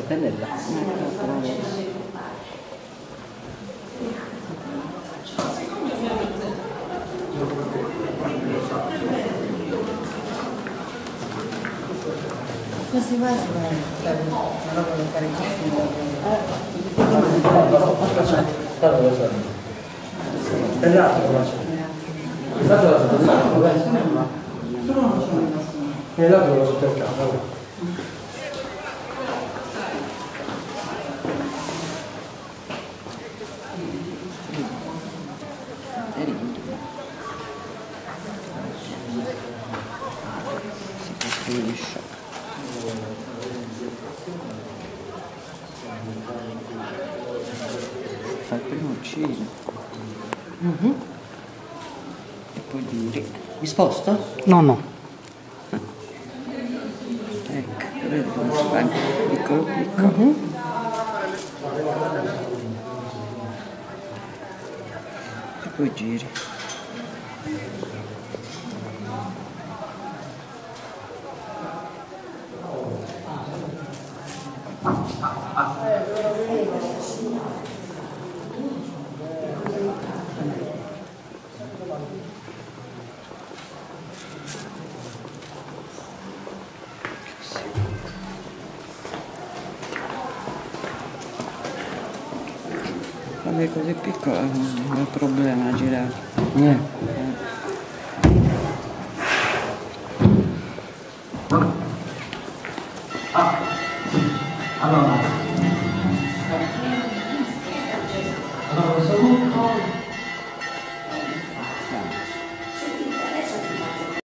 Pennella. Così va, non voglio fare Fa il primo ucciso e poi duri. Mi sposto? No, no. Ecco, vedi come si fa, piccolo piccolo. E poi giri. Vabbè, così piccola non è un problema a girare. Allora